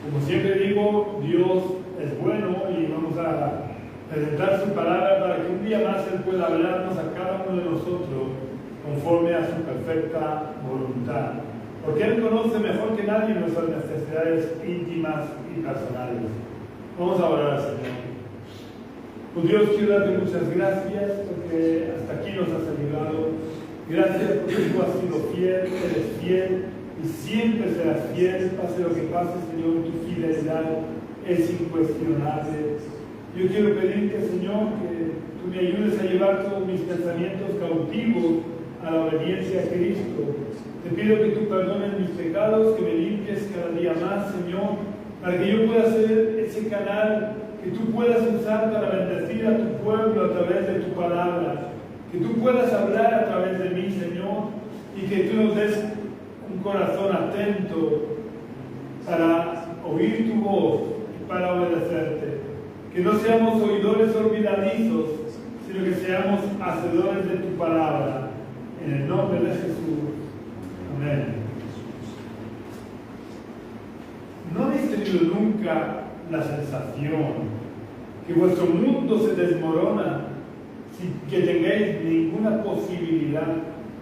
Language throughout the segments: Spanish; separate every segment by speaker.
Speaker 1: Como siempre digo, Dios es bueno y vamos a presentar su palabra para que un día más Él pueda hablarnos a cada uno de nosotros conforme a su perfecta voluntad. Porque Él conoce mejor que nadie nuestras necesidades íntimas y personales. Vamos a orar al Señor. Pues Dios, quiero darte muchas gracias porque hasta aquí nos has ayudado. Gracias porque tú has sido fiel, eres fiel y siempre serás fiel, pase lo que pase, Señor, tu fidelidad es incuestionable. Yo quiero pedirte, Señor, que tú me ayudes a llevar todos mis pensamientos cautivos a la obediencia a Cristo. Te pido que tú perdones mis pecados, que me limpies cada día más, Señor, para que yo pueda ser ese canal que tú puedas usar para bendecir a tu pueblo a través de tu palabra. Que tú puedas hablar a través de mí, Señor, y que tú nos des un corazón atento para oír tu voz y para obedecerte. Que no seamos oidores olvidadizos, sino que seamos hacedores de tu palabra. En el nombre de Jesús. Amén. ¿No habéis tenido nunca la sensación que vuestro mundo se desmorona sin que tengáis ninguna posibilidad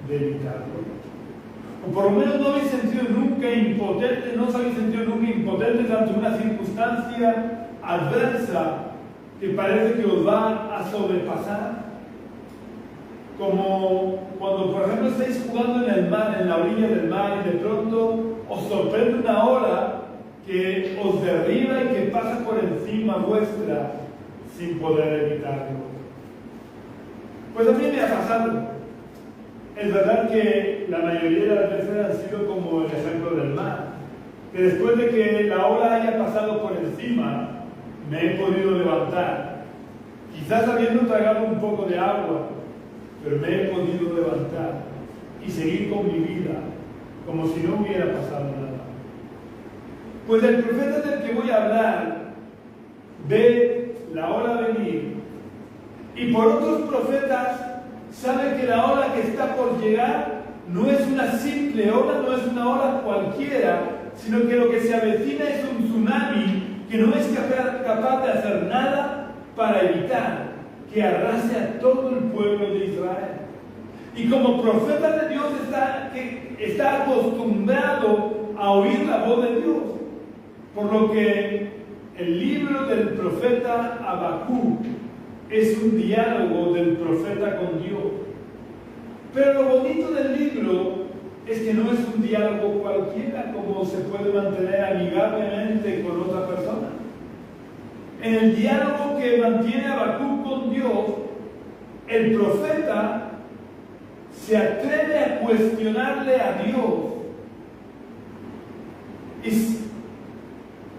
Speaker 1: de evitarlo? O por lo menos no habéis sentido nunca impotentes, no os habéis sentido nunca impotentes ante una circunstancia adversa que parece que os va a sobrepasar. Como cuando, por ejemplo, estáis jugando en el mar, en la orilla del mar, y de pronto os sorprende una ola que os derriba y que pasa por encima vuestra sin poder evitarlo. Pues a mí me ha pasado. Es verdad que la mayoría de las veces han sido como el ejemplo del mar, que después de que la ola haya pasado por encima, me he podido levantar, quizás habiendo tragado un poco de agua, pero me he podido levantar y seguir con mi vida como si no hubiera pasado nada. Pues el profeta del que voy a hablar ve la ola venir, y por otros profetas sabe que la ola que está por llegar no es una simple ola, no es una ola cualquiera, sino que lo que se avecina es un tsunami que no es capaz de hacer nada para evitar que arrase a todo el pueblo de Israel. Y como profeta de Dios está acostumbrado a oír la voz de Dios, por lo que el libro del profeta Habacuc es un diálogo del profeta con Dios. Pero lo bonito del libro es que no es un diálogo cualquiera, como se puede mantener amigablemente con otra persona. En el diálogo que mantiene Habacuc con Dios, el profeta se atreve a cuestionarle a Dios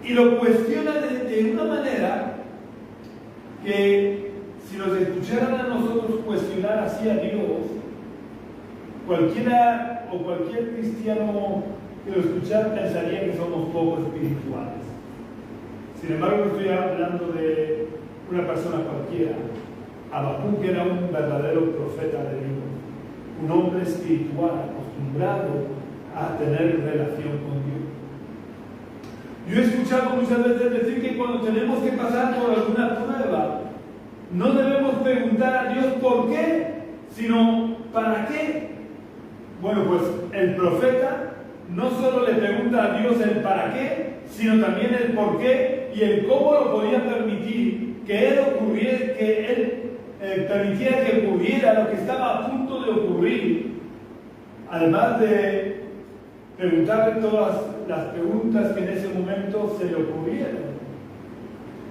Speaker 1: y lo cuestiona de una manera que, si nos escucharan a nosotros cuestionar así a Dios, cualquier cristiano que lo escuchara pensaría que somos poco espirituales. Sin embargo, no estoy hablando de una persona cualquiera. Habacuc era un verdadero profeta de Dios, un hombre espiritual acostumbrado a tener relación con Dios. Yo he escuchado muchas veces decir que cuando tenemos que pasar por alguna prueba, no debemos preguntar a Dios por qué, sino ¿para qué? Bueno, pues el profeta no solo le pregunta a Dios el para qué, sino también el por qué y el cómo lo podía permitir que Él permitiera que ocurriera lo que estaba a punto de ocurrir, además de preguntarle todas las preguntas que en ese momento se le ocurrieron.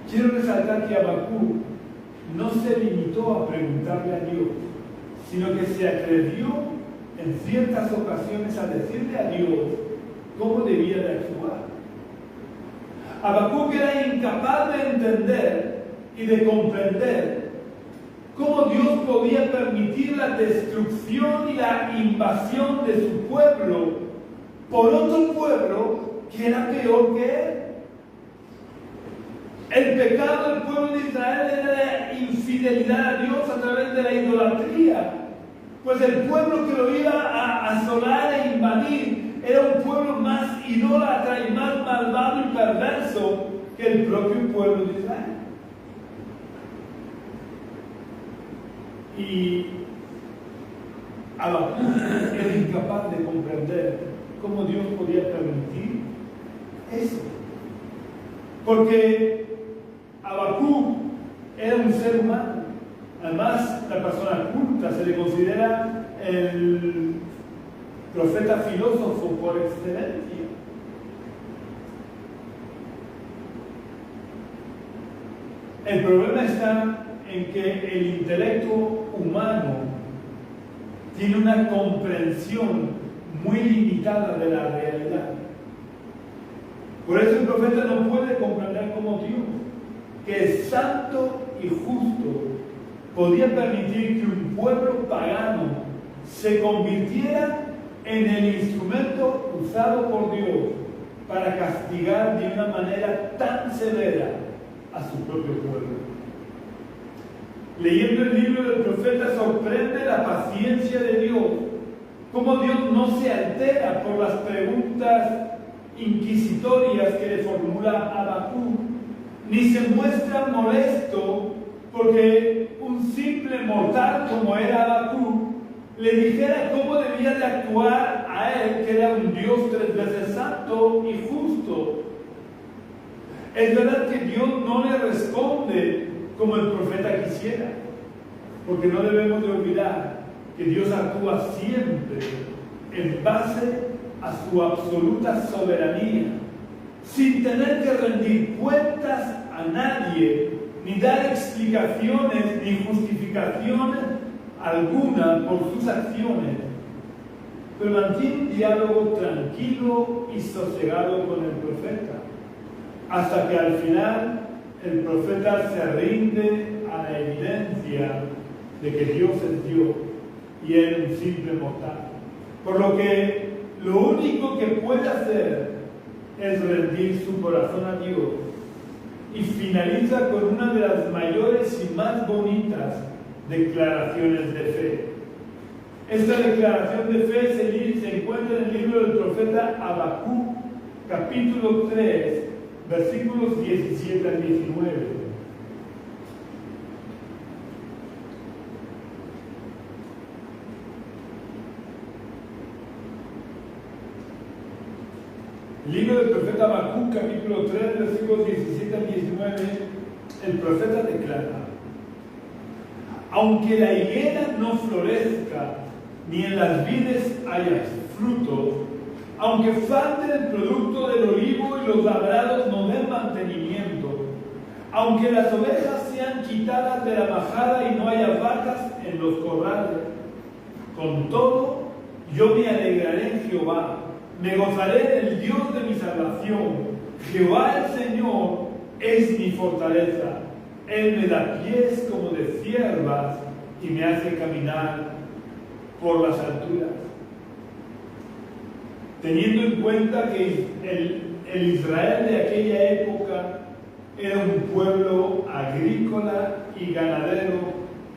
Speaker 1: Quiero resaltar que Habacuc no se limitó a preguntarle a Dios, sino que se atrevió en ciertas ocasiones a decirle a Dios cómo debía de actuar. Habacuc era incapaz de entender y de comprender cómo Dios podía permitir la destrucción y la invasión de su pueblo por otro pueblo que era peor que él. El pecado del pueblo de Israel era la infidelidad a Dios a través de la idolatría. Pues el pueblo que lo iba a asolar e invadir era un pueblo más idólatra y más malvado y perverso que el propio pueblo de Israel. Y Habacuc era incapaz de comprender cómo Dios podía permitir eso. Porque Habacuc era un ser humano. Además, la persona culta se le considera el profeta filósofo por excelencia. El problema está en que el intelecto humano tiene una comprensión muy limitada de la realidad. Por eso el profeta no puede comprender como Dios, que es santo y justo, podía permitir que un pueblo pagano se convirtiera en el instrumento usado por Dios para castigar de una manera tan severa a su propio pueblo. Leyendo el libro del profeta sorprende la paciencia de Dios, cómo Dios no se altera por las preguntas inquisitorias que le formula Habacuc, ni se muestra molesto porque un simple mortal como era Habacuc le dijera cómo debía de actuar a él, que era un Dios 3 veces santo y justo. Es verdad que Dios no le responde como el profeta quisiera, porque no debemos de olvidar que Dios actúa siempre en base a su absoluta soberanía, sin tener que rendir cuentas a nadie, ni dar explicaciones ni justificaciones alguna por sus acciones, pero mantiene un diálogo tranquilo y sosegado con el profeta, hasta que al final el profeta se rinde a la evidencia de que Dios es Dios y él un simple mortal. Por lo que lo único que puede hacer es rendir su corazón a Dios, y finaliza con una de las mayores y más bonitas declaraciones de fe. Esta declaración de fe se encuentra en el libro del profeta Habacuc, capítulo 3, versículos 17 al 19. El libro del profeta Habacuc, capítulo 3, versículos 17 al 19, el profeta declara: aunque la higuera no florezca, ni en las vides haya frutos, aunque falte el producto del olivo y los labrados no den mantenimiento, aunque las ovejas sean quitadas de la majada y no haya vacas en los corrales, con todo yo me alegraré en Jehová, me gozaré en el Dios de mi salvación. Jehová el Señor es mi fortaleza. Él me da pies como de ciervas y me hace caminar por las alturas. Teniendo en cuenta que el Israel de aquella época era un pueblo agrícola y ganadero,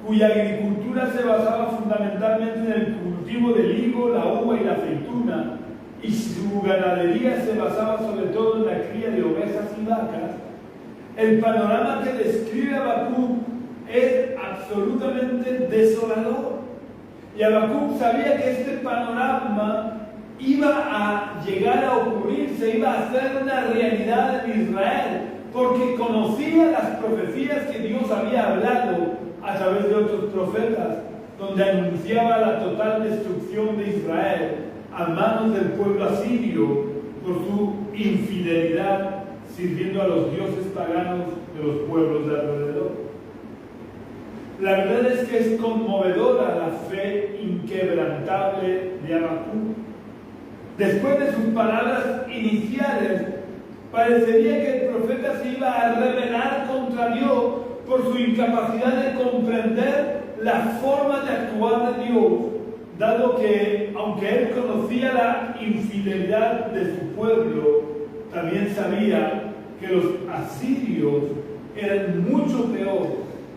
Speaker 1: cuya agricultura se basaba fundamentalmente en el cultivo del higo, la uva y la aceituna, y su ganadería se basaba sobre todo en la cría de ovejas y vacas, el panorama que describe Habacuc es absolutamente desolador. Y Habacuc sabía que este panorama iba a llegar a ocurrir, se iba a hacer una realidad en Israel, porque conocía las profecías que Dios había hablado a través de otros profetas, donde anunciaba la total destrucción de Israel a manos del pueblo asirio por su infidelidad sirviendo a los dioses paganos de los pueblos de alrededor. La verdad es que es conmovedora la fe inquebrantable de Habacuc. Después de sus palabras iniciales, parecería que el profeta se iba a rebelar contra Dios por su incapacidad de comprender la forma de actuar de Dios, dado que, aunque él conocía la infidelidad de su pueblo, también sabía que los asirios eran mucho peor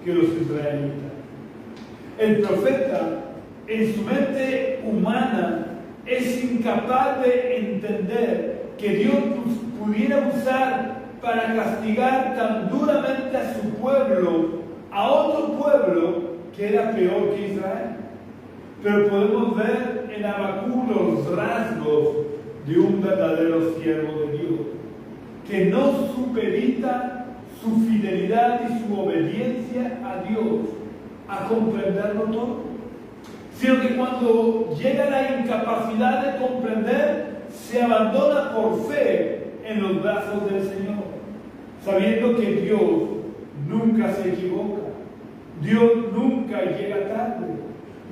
Speaker 1: que los israelitas. El profeta, en su mente humana, es incapaz de entender que Dios pudiera usar para castigar tan duramente a su pueblo, a otro pueblo que era peor que Israel. Pero podemos ver en Habacuc los rasgos de un verdadero siervo de Dios, que no supedita su fidelidad y su obediencia a Dios a comprenderlo todo, sino que cuando llega la incapacidad de comprender, se abandona por fe en los brazos del Señor, sabiendo que Dios nunca se equivoca, Dios nunca llega tarde,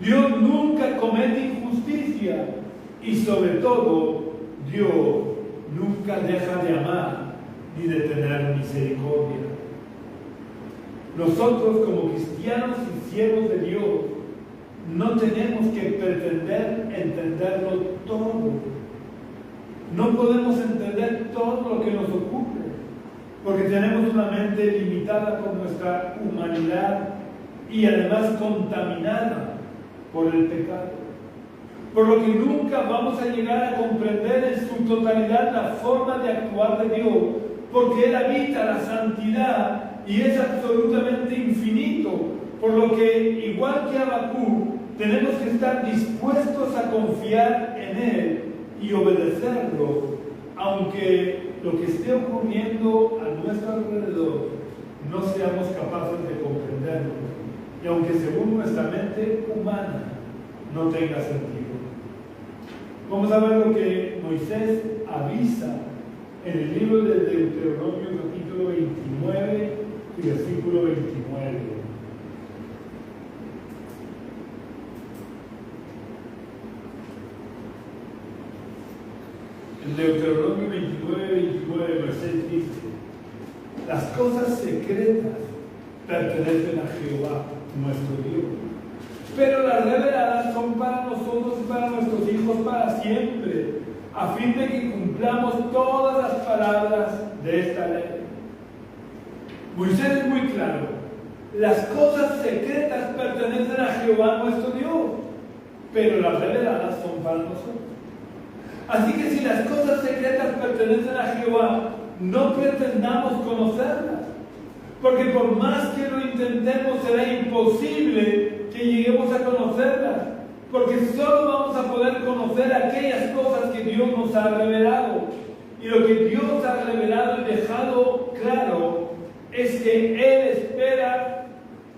Speaker 1: Dios nunca comete injusticia y sobre todo Dios nunca deja de amar ni de tener misericordia. Nosotros como cristianos y siervos de Dios no tenemos que pretender entenderlo todo. No podemos entender todo lo que nos ocurre, porque tenemos una mente limitada por nuestra humanidad y además contaminada por el pecado. Por lo que nunca vamos a llegar a comprender en su totalidad la forma de actuar de Dios, porque Él habita la santidad y es absolutamente infinito, por lo que, igual que Habacuc, tenemos que estar dispuestos a confiar en Él y obedecerlo, aunque lo que esté ocurriendo a nuestro alrededor no seamos capaces de comprenderlo, y aunque según nuestra mente humana no tenga sentido. Vamos a ver lo que Moisés avisa en el libro de Deuteronomio capítulo 29 y versículo 29. En Deuteronomio 29, Moisés dice: las cosas secretas pertenecen a Jehová, nuestro Dios, pero las reveladas son para nosotros y para nuestros hijos para siempre, a fin de que cumplamos todas las palabras de esta ley. Moisés es muy claro: las cosas secretas pertenecen a Jehová nuestro Dios, pero las reveladas son para nosotros. Así que si las cosas secretas pertenecen a Jehová, no pretendamos conocerlas, porque por más que lo intentemos será imposible que lleguemos a conocerlas, porque solo vamos a poder conocer aquellas cosas que Dios nos ha revelado. Y lo que Dios ha revelado y dejado claro es que Él espera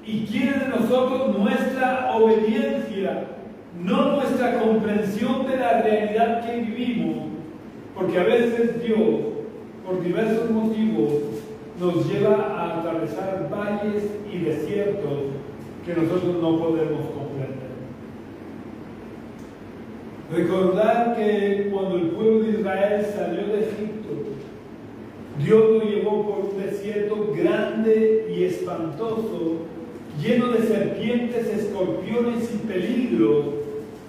Speaker 1: y quiere de nosotros nuestra obediencia, no nuestra comprensión de la realidad que vivimos, porque a veces Dios, por diversos motivos, nos lleva a atravesar valles y desiertos que nosotros no podemos comprender. Recordar que cuando el pueblo de Israel salió de Egipto, Dios lo llevó por un desierto grande y espantoso, lleno de serpientes, escorpiones y peligros,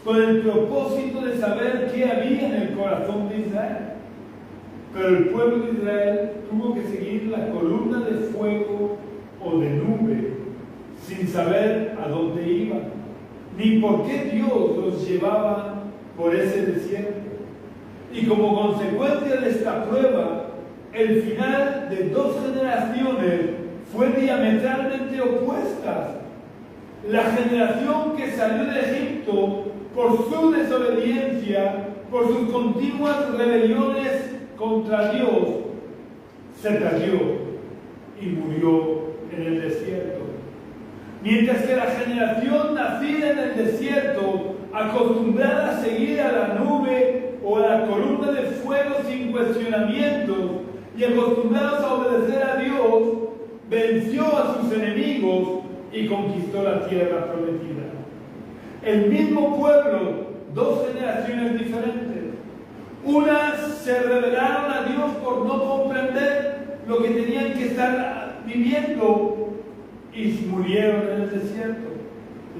Speaker 1: con el propósito de saber qué había en el corazón de Israel. Pero el pueblo de Israel tuvo que seguir la columna de fuego o de nube, sin saber a dónde iban, ni por qué Dios los llevaba por ese desierto. Y como consecuencia de esta prueba, el final de 2 generaciones fue diametralmente opuesta. La generación que salió de Egipto por su desobediencia, por sus continuas rebeliones contra Dios, se perdió y murió en el desierto. Mientras que la generación nacida en el desierto, acostumbrada a seguir a la nube o a la columna de fuego sin cuestionamiento y acostumbrados a obedecer a Dios, venció a sus enemigos y conquistó la tierra prometida. El mismo pueblo, 2 generaciones diferentes. Unas se rebelaron a Dios por no comprender lo que tenían que estar viviendo y murieron en el desierto.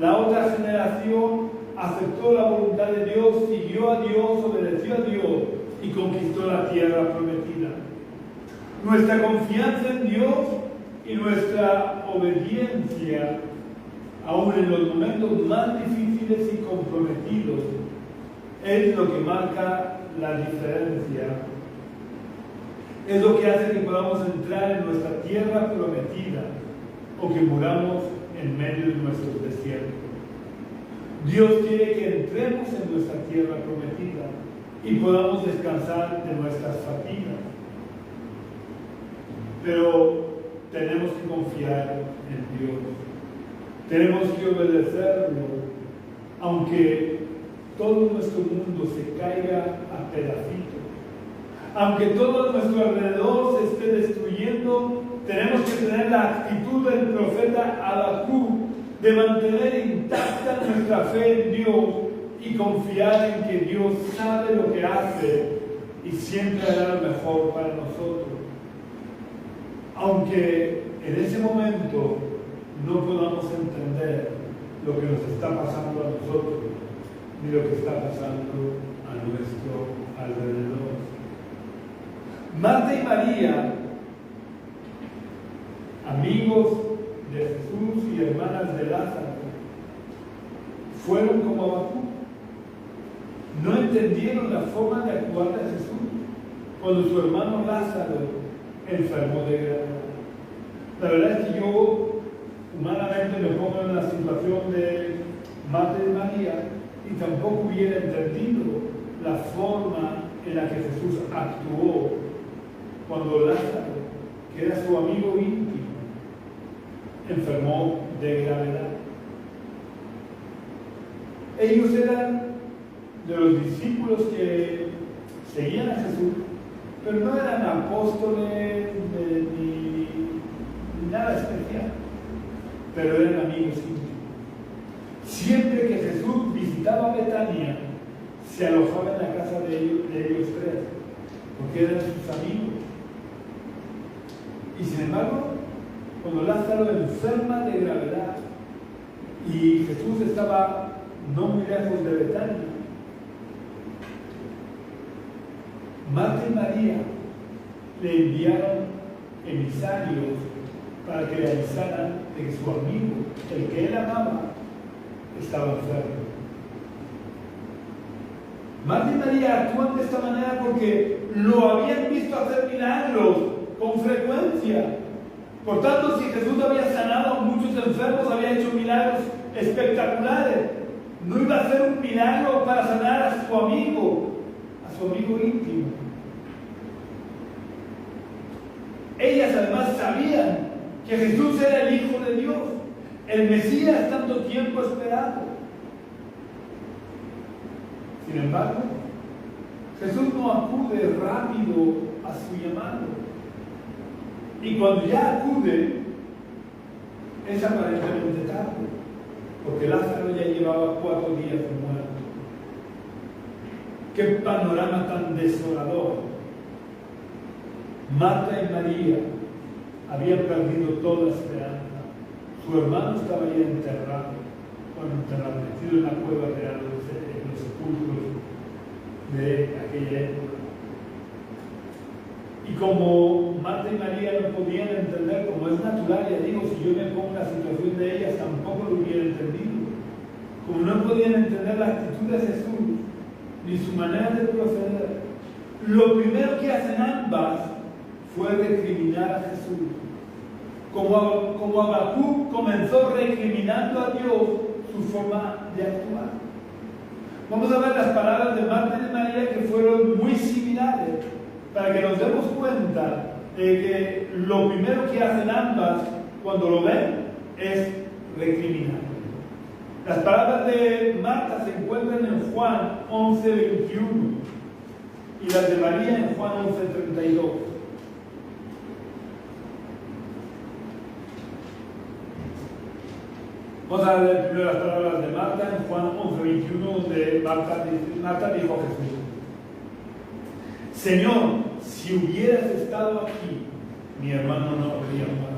Speaker 1: La otra generación aceptó la voluntad de Dios, siguió a Dios, obedeció a Dios y conquistó la tierra prometida. Nuestra confianza en Dios y nuestra obediencia, aun en los momentos más difíciles y comprometidos, es lo que marca la diferencia. Es lo que hace que podamos entrar en nuestra tierra prometida o que muramos en medio de nuestros desiertos. Dios quiere que entremos en nuestra tierra prometida y podamos descansar de nuestras fatigas. Pero tenemos que confiar en Dios. Tenemos que obedecerlo, aunque todo nuestro mundo se caiga a pedacitos. Aunque todo a nuestro alrededor se esté destruyendo, tenemos que tener la actitud del profeta Habacuc de mantener intacta nuestra fe en Dios y confiar en que Dios sabe lo que hace y siempre hará lo mejor para nosotros. Aunque en ese momento no podamos entender lo que nos está pasando a nosotros, ni lo que está pasando a nuestro alrededor. Marta y María, amigos de Jesús y hermanas de Lázaro, fueron como Habacuc. No entendieron la forma de actuar de Jesús cuando su hermano Lázaro enfermó de gravedad. La verdad es que yo humanamente me pongo en la situación de Marta y María y tampoco hubiera entendido la forma en la que Jesús actuó cuando Lázaro, que era su amigo íntimo, enfermó de gravedad. Ellos eran de los discípulos que seguían a Jesús, pero no eran apóstoles ni nada especial, pero eran amigos íntimos. Siempre que Jesús visitaba Betania, se alojaba en la casa de ellos tres, porque eran sus amigos. Y sin embargo, cuando Lázaro enferma de gravedad y Jesús estaba no muy lejos de Betania, Marta y María le enviaron emisarios para que le avisaran de que su amigo, el que él amaba, estaba enfermo. Marta y María actúan de esta manera porque lo habían visto hacer milagros con frecuencia. Por tanto, si Jesús había sanado a muchos enfermos, había hecho milagros espectaculares, no iba a hacer un milagro para sanar a su amigo íntimo. Ellas además sabían que Jesús era el Hijo de Dios, el Mesías tanto tiempo esperado. Sin embargo, Jesús no acude rápido a su llamado. Y cuando ya acude, es aparentemente tarde, porque Lázaro ya llevaba 4 días de muerto. ¡Qué panorama tan desolador! Marta y María habían perdido toda esperanza. Su hermano estaba ya enterrado, metido en la cueva real, en los sepulcros de aquella época. Y como Marta y María no podían entender, como es natural, ya digo, si yo me pongo en la situación de ellas, tampoco lo hubiera entendido. Como no podían entender la actitud de Jesús, ni su manera de proceder, lo primero que hacen ambas fue recriminar a Jesús. Como Habacuc comenzó recriminando a Dios su forma de actuar. Vamos a ver las palabras de Marta y de María que fueron muy similares, para que nos demos cuenta de que lo primero que hacen ambas cuando lo ven es recriminar. Las palabras de Marta se encuentran en Juan 11:21 y las de María en Juan 11:32. Vamos a ver primero las palabras de Marta en Juan 11:21, donde Marta dijo a Jesús: Señor, si hubieras estado aquí, mi hermano no habría muerto.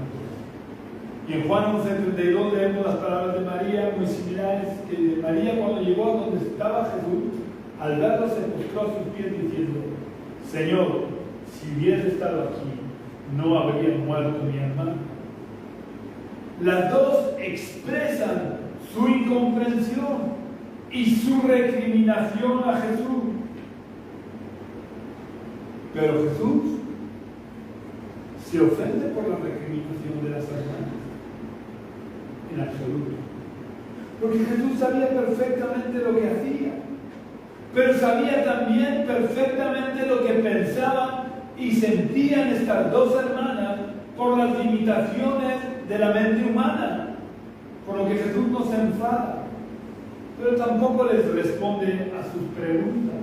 Speaker 1: Y en Juan 11:32 leemos las palabras de María muy similares, que María, cuando llegó a donde estaba Jesús, al verlo se postró a sus pies diciendo: Señor, si hubieras estado aquí, no habría muerto mi hermano. Las dos expresan su incomprensión y su recriminación a Jesús. Pero Jesús ¿Se ofende por la recriminación de las hermanas? En absoluto. Porque Jesús sabía perfectamente lo que hacía, pero sabía también perfectamente lo que pensaban y sentían estas dos hermanas por las limitaciones de la mente humana, por lo que Jesús no se enfada, pero tampoco les responde a sus preguntas,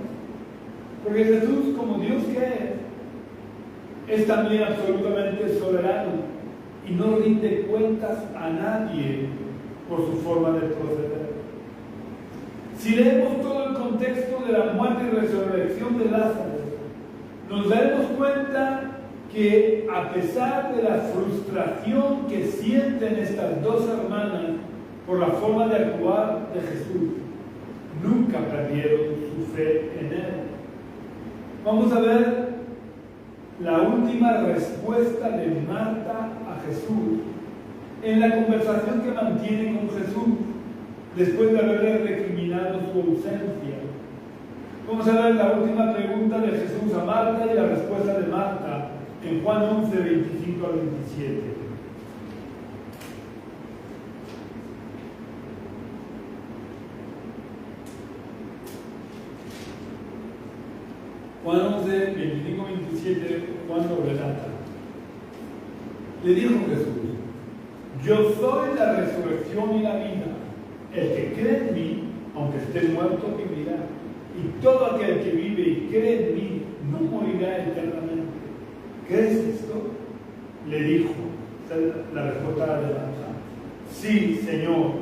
Speaker 1: porque Jesús, como Dios que es también absolutamente soberano y no rinde cuentas a nadie por su forma de proceder. Si leemos todo el contexto de la muerte y resurrección de Lázaro, nos daremos cuenta que a pesar de la frustración que sienten estas dos hermanas por la forma de actuar de Jesús, nunca perdieron su fe en Él. Vamos a ver la última respuesta de Marta a Jesús en la conversación que mantiene con Jesús después de haberle recriminado su ausencia. Vamos a ver la última pregunta de Jesús a Marta y la respuesta de Marta en Juan 11, 25 al 27. Juan 11, 25, 27, Juan lo relata. Le dijo Jesús: yo soy la resurrección y la vida. El que cree en mí, aunque esté muerto, vivirá. Y todo aquel que vive y cree en mí, no morirá eternamente. ¿Crees esto? Le dijo. Esta es la respuesta de Marta. Sí, Señor,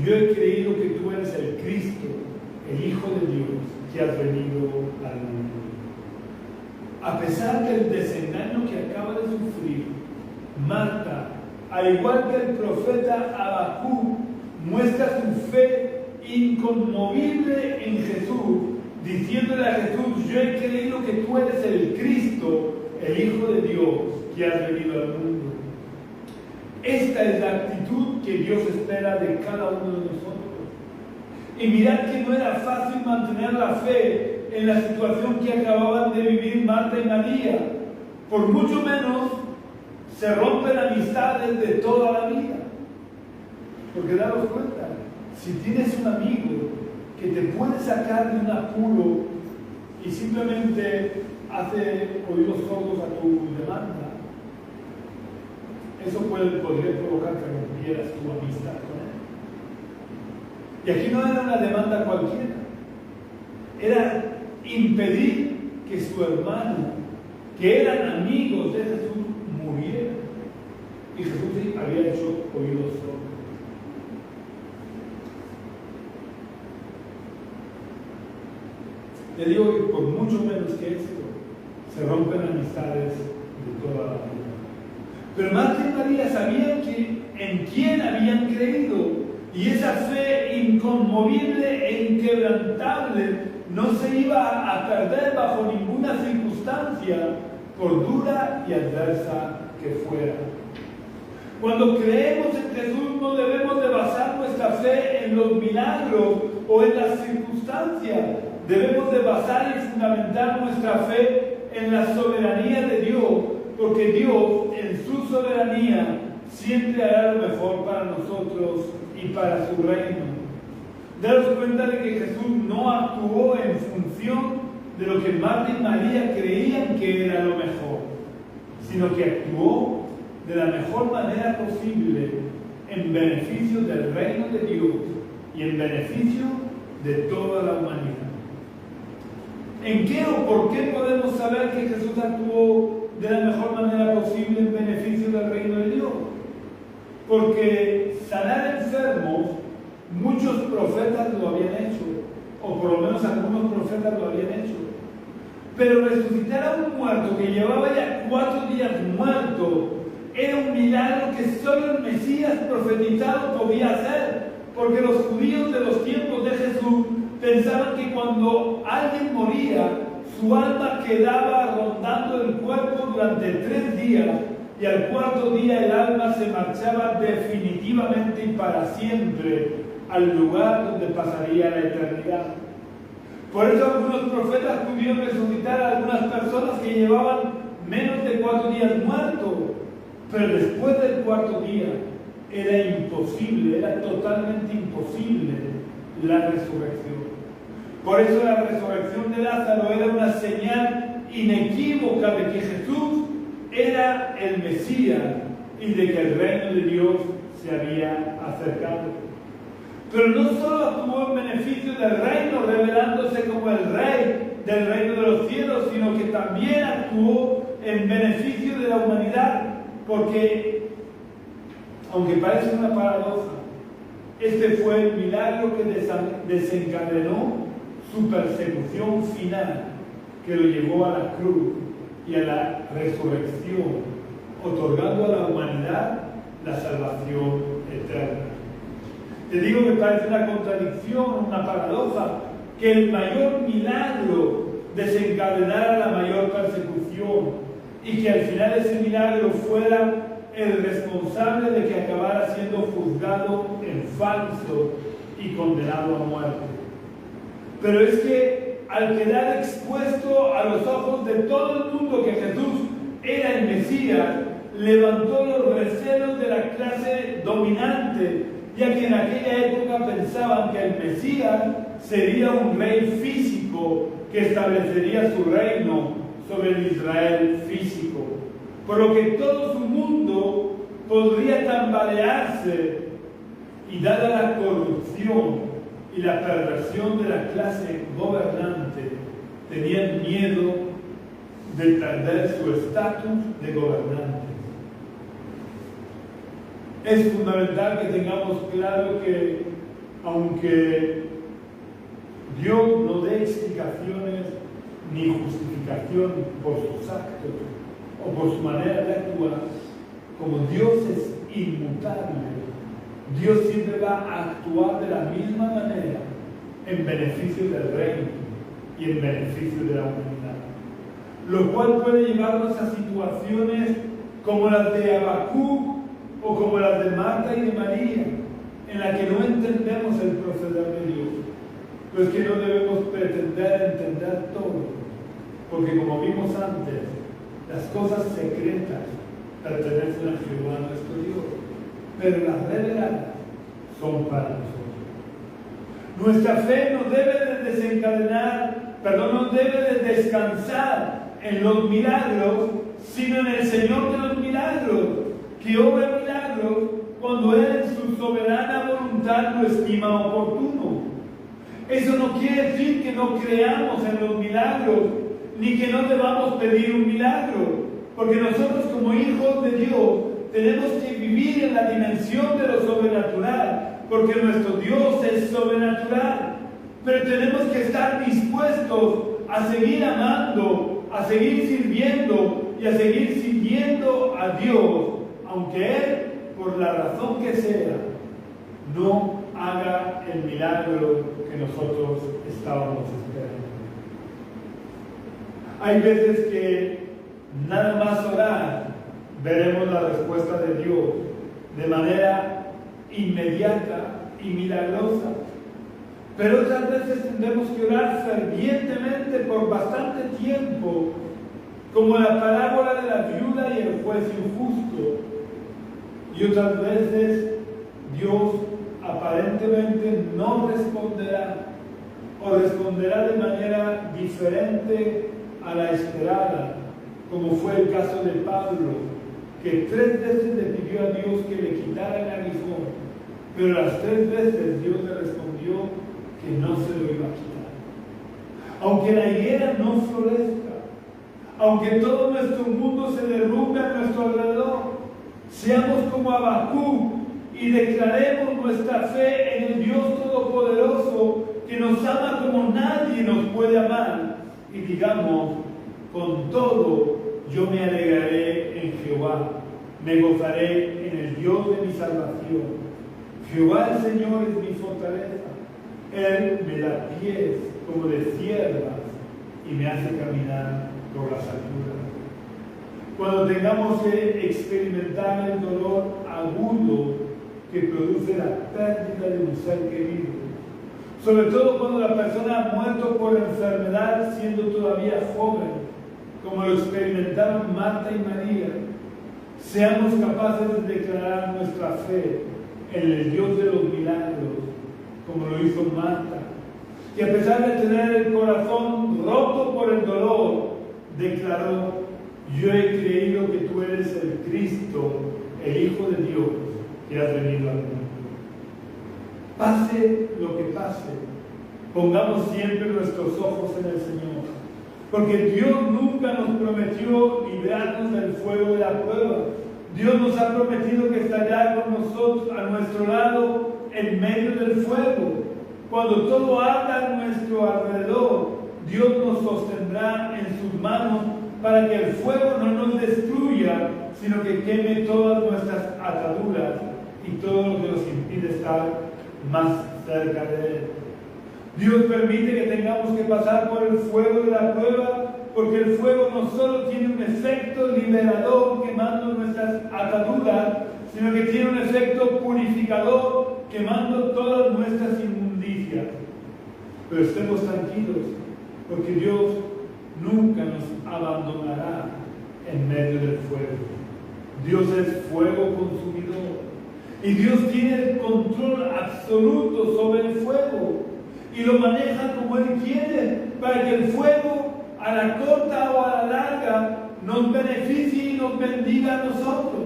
Speaker 1: yo he creído que tú eres el Cristo, el Hijo de Dios, que has venido al mundo. A pesar del desengaño que acaba de sufrir, Marta, al igual que el profeta Habacuc, muestra su fe inconmovible en Jesús, diciéndole a Jesús: yo he creído que tú eres el Cristo, el Hijo de Dios, que has venido al mundo. Esta es la actitud que Dios espera de cada uno de nosotros. Y mirad que no era fácil mantener la fe en la situación que acababan de vivir Marta y María. Por mucho menos se rompen amistades de toda la vida. Porque daros cuenta, si tienes un amigo que te puede sacar de un apuro y simplemente hace oídos sordos a tu demanda, eso podría provocar que rompieras tu amistad con él. Y aquí no era una demanda cualquiera, era impedir que su hermano, que eran amigos de Jesús, muriera. Y Jesús había hecho oídos sordos. Le digo que por mucho menos que esto, se rompen amistades de toda la vida. Pero Marta y María sabían en quién habían creído, y esa fe inconmovible e inquebrantable no se iba a perder bajo ninguna circunstancia, por dura y adversa que fuera. Cuando creemos en Jesús, no debemos de basar nuestra fe en los milagros o en las circunstancias. Debemos de basar y fundamentar nuestra fe en la soberanía de Dios, porque Dios, en su soberanía, siempre hará lo mejor para nosotros y para su reino. Daros cuenta de que Jesús no actuó en función de lo que Marta y María creían que era lo mejor, sino que actuó de la mejor manera posible en beneficio del reino de Dios y en beneficio de toda la humanidad. ¿En qué o por qué podemos saber que Jesús actuó de la mejor manera posible en beneficio del reino de Dios? Porque sanar enfermos, muchos profetas lo habían hecho, o por lo menos algunos profetas lo habían hecho. Pero resucitar a un muerto que llevaba ya 4 días muerto era un milagro que solo el Mesías profetizado podía hacer, porque los judíos de los tiempos de Jesús pensaban que cuando alguien moría, su alma quedaba rondando el cuerpo durante 3 días, y al 4.º día el alma se marchaba definitivamente y para siempre al lugar donde pasaría la eternidad. Por eso algunos profetas pudieron resucitar a algunas personas que llevaban menos de 4 días muertos, Pero después del cuarto día era imposible, era totalmente imposible la resurrección. Por eso la resurrección de Lázaro era una señal inequívoca de que Jesús era el Mesías y de que el reino de Dios se había acercado. Pero no solo actuó en beneficio del reino, revelándose como el rey del reino de los cielos, sino que también actuó en beneficio de la humanidad, porque, aunque parece una paradoja, este fue el milagro que desencadenó su persecución final, que lo llevó a la cruz y a la resurrección, otorgando a la humanidad la salvación eterna. Te digo que parece una contradicción, una paradoja, que el mayor milagro desencadenara la mayor persecución y que al final ese milagro fuera el responsable de que acabara siendo juzgado en falso y condenado a muerte. Pero es que al quedar expuesto a los ojos de todo el mundo que Jesús era el Mesías, levantó los recelos de la clase dominante, ya que en aquella época pensaban que el Mesías sería un rey físico que establecería su reino sobre el Israel físico, por lo que todo su mundo podría tambalearse, y dada la corrupción y la perversión de la clase gobernante, tenían miedo de perder su estatus de gobernante. Es fundamental que tengamos claro que, aunque Dios no dé explicaciones ni justificación por sus actos o por su manera de actuar, como Dios es inmutable, Dios siempre va a actuar de la misma manera en beneficio del reino y en beneficio de la humanidad, lo cual puede llevarnos a situaciones como las de Habacuc o como las de Marta y de María, en la que no entendemos el proceder de Dios. Pero es que no debemos pretender entender todo, porque como vimos antes, las cosas secretas pertenecen a Jehová nuestro Dios, pero las reveladas son para nosotros. Nuestra fe no debe no debe de descansar en los milagros, sino en el Señor de los milagros, que obra milagros cuando Él en su soberana voluntad lo estima oportuno. Eso no quiere decir que no creamos en los milagros, ni que no debamos pedir un milagro, porque nosotros como hijos de Dios tenemos que vivir en la dimensión de lo sobrenatural, porque nuestro Dios es sobrenatural, pero tenemos que estar dispuestos a seguir amando, a seguir sirviendo y a seguir siguiendo a Dios, aunque Él, por la razón que sea, no haga el milagro que nosotros estábamos esperando. Hay veces que nada más orar, veremos la respuesta de Dios de manera inmediata y milagrosa. Pero otras veces tendremos que orar fervientemente por bastante tiempo, como la parábola de la viuda y el juez injusto. Y otras veces Dios aparentemente no responderá, o responderá de manera diferente a la esperada, como fue el caso de Pablo, que 3 veces le pidió a Dios que le quitara el aguijón, pero las 3 veces Dios le respondió que no se lo iba a quitar. Aunque la higuera no florezca, aunque todo nuestro mundo se derrumbe a nuestro alrededor, seamos como Habacuc y declaremos nuestra fe en el Dios Todopoderoso, que nos ama como nadie nos puede amar, y digamos: con todo yo me alegraré en Jehová, me gozaré en el Dios de mi salvación. Jehová el Señor es mi fortaleza, Él me da pies como de ciervas y me hace caminar por las alturas. Cuando tengamos que experimentar el dolor agudo que produce la pérdida de un ser querido, sobre todo cuando la persona ha muerto por enfermedad siendo todavía joven, como lo experimentaron Marta y María, seamos capaces de declarar nuestra fe en el Dios de los milagros, como lo hizo Marta, que a pesar de tener el corazón roto por el dolor, declaró: yo he creído que tú eres el Cristo, el Hijo de Dios, que has venido al mundo. Pase lo que pase, pongamos siempre nuestros ojos en el Señor, porque Dios nunca nos prometió librarnos del fuego de la prueba. Dios nos ha prometido que estará con nosotros, a nuestro lado, en medio del fuego. Cuando todo arda a nuestro alrededor, Dios nos sostendrá en sus manos para que el fuego no nos destruya, sino que queme todas nuestras ataduras y todo lo que nos impide estar más cerca de Él. Dios permite que tengamos que pasar por el fuego de la prueba, porque el fuego no solo tiene un efecto liberador quemando nuestras ataduras, sino que tiene un efecto purificador quemando todas nuestras inmundicias. Pero estemos tranquilos, porque Dios nunca nos abandonará en medio del fuego. Dios es fuego consumidor y Dios tiene el control absoluto sobre el fuego y lo maneja como Él quiere, para que el fuego, a la corta o a la larga, nos beneficie y nos bendiga a nosotros.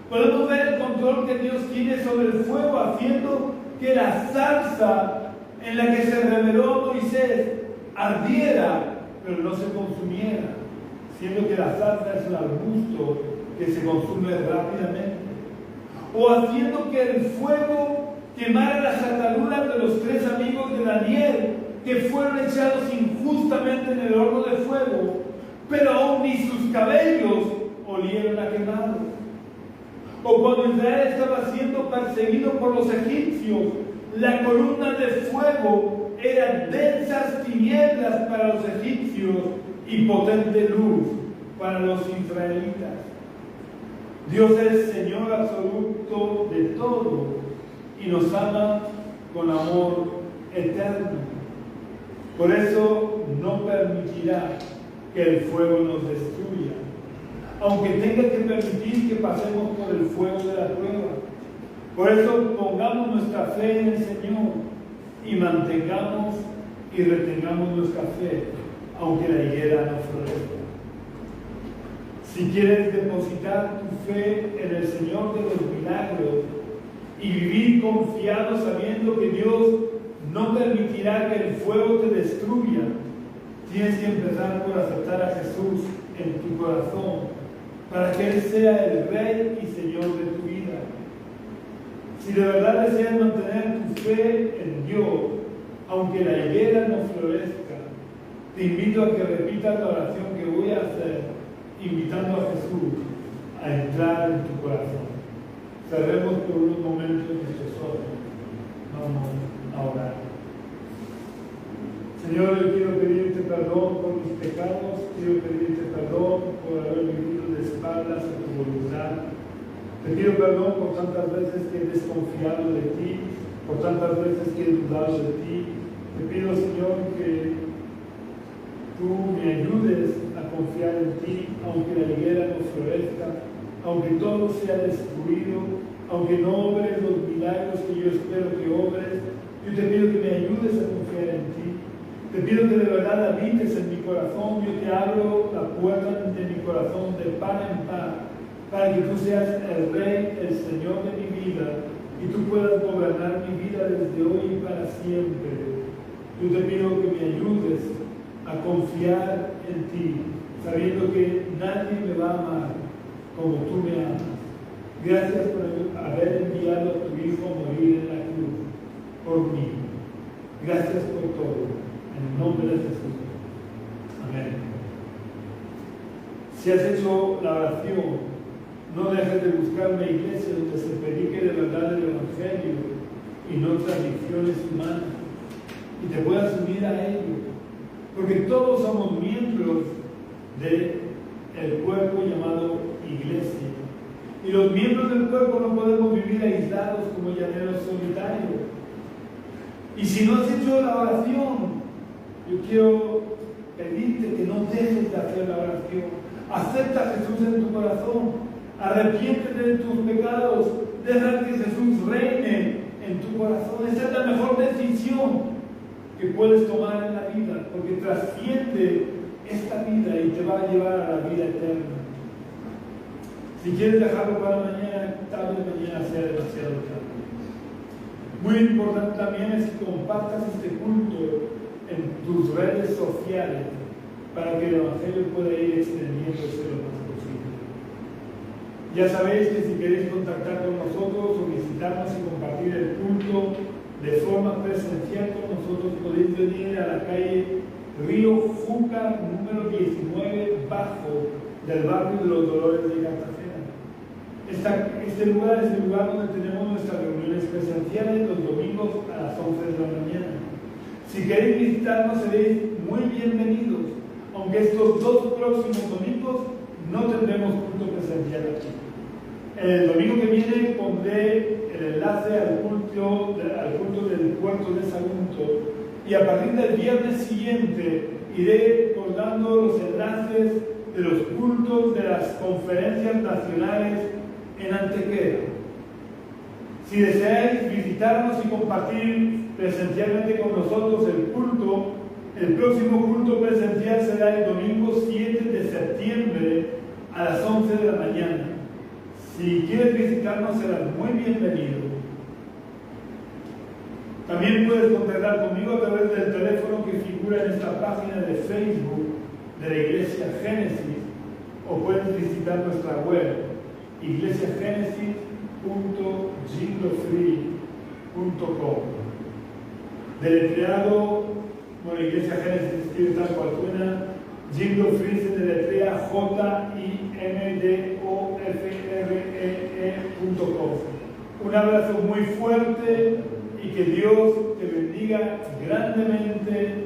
Speaker 1: Podemos ver el control que Dios tiene sobre el fuego, haciendo que la zarza en la que se reveló Moisés ardiera, pero no se consumiera, siendo que la zarza es un arbusto que se consume rápidamente. O haciendo que el fuego quemara las ataduras de los 3 amigos de Daniel, que fueron echados injustamente en el horno de fuego, pero aún ni sus cabellos olieron a quemado. O cuando Israel estaba siendo perseguido por los egipcios, la columna de fuego era densas tinieblas para los egipcios y potente luz para los israelitas. Dios es Señor absoluto de todo y nos ama con amor eterno. Por eso no permitirá que el fuego nos destruya, aunque tenga que permitir que pasemos por el fuego de la prueba. Por eso pongamos nuestra fe en el Señor y mantengamos y retengamos nuestra fe, aunque la higuera no florezca. Si quieres depositar tu fe en el Señor de los milagros y vivir confiado sabiendo que Dios no permitirá que el fuego te destruya, tienes que empezar por aceptar a Jesús en tu corazón, para que Él sea el Rey y Señor de tu vida. Si de verdad deseas mantener tu fe en Dios, aunque la higuera no florezca, te invito a que repitas la oración que voy a hacer, invitando a Jesús a entrar en tu corazón. Cerremos por unos momentos nuestros ojos. Vamos a orar. Señor, yo quiero pedirte perdón por mis pecados, quiero pedirte perdón por haber vivido de espaldas a tu voluntad. Te pido perdón por tantas veces que he desconfiado de ti, por tantas veces que he dudado de ti. Te pido, Señor, que tú me ayudes a confiar en ti, aunque la higuera no florezca, aunque todo sea destruido, aunque no obres los milagros que yo espero que obres. Yo te pido que me ayudes a confiar en ti. Te pido que de verdad habites en mi corazón. Yo te abro la puerta de mi corazón de par en par, para que tú seas el Rey, el Señor de mi vida, y tú puedas gobernar mi vida desde hoy y para siempre. Yo te pido que me ayudes a confiar en ti, sabiendo que nadie me va a amar como tú me amas. Gracias por haber enviado a tu Hijo a morir en la cruz por mí. Gracias por todo. En el nombre de Jesús. Amén. Si has hecho la oración, no dejes de buscar una iglesia donde se predique de verdad el Evangelio y no tradiciones humanas, y te puedas unir a ellos, porque todos somos miembros del cuerpo llamado iglesia, y los miembros del cuerpo no podemos vivir aislados como llaneros solitarios. Y si no has hecho la oración, yo quiero pedirte que no dejes de hacer la oración. Acepta a Jesús en tu corazón. Arrepiéntete de tus pecados, deja que Jesús reine en tu corazón. Esa es la mejor decisión que puedes tomar en la vida, porque trasciende esta vida y te va a llevar a la vida eterna. Si quieres dejarlo para mañana, tal vez mañana sea demasiado tarde. Muy importante también es que compartas este culto en tus redes sociales para que el Evangelio pueda ir extendiéndose lo más posible. Ya sabéis que si queréis contactar con nosotros o visitarnos y compartir el culto de forma presencial con nosotros, podéis venir a la calle Río Júcar, número 19, bajo del barrio de los Dolores de Cartagena. Este lugar es el lugar donde tenemos nuestras reuniones presenciales los domingos a las 11 de la mañana. Si queréis visitarnos, seréis muy bienvenidos, aunque estos 2 próximos domingos no tendremos culto presencial aquí. El domingo que viene pondré el enlace al culto del puerto de Sagunto, y a partir del viernes siguiente iré colgando los enlaces de los cultos de las conferencias nacionales en Antequera. Si deseáis visitarnos y compartir presencialmente con nosotros el próximo culto presencial será el domingo 7 de septiembre a las 11 de la mañana. Si quieres visitarnos, serás muy bienvenido. También puedes contactar conmigo a través del teléfono que figura en esta página de Facebook de la Iglesia Génesis, o puedes visitar nuestra web iglesiagenesis.jinglofree.com. Deletreado, Iglesia Génesis escribe tal cual suena. Jinglofree se deletrea JIMDOFREE.com. Un abrazo muy fuerte y que Dios te bendiga grandemente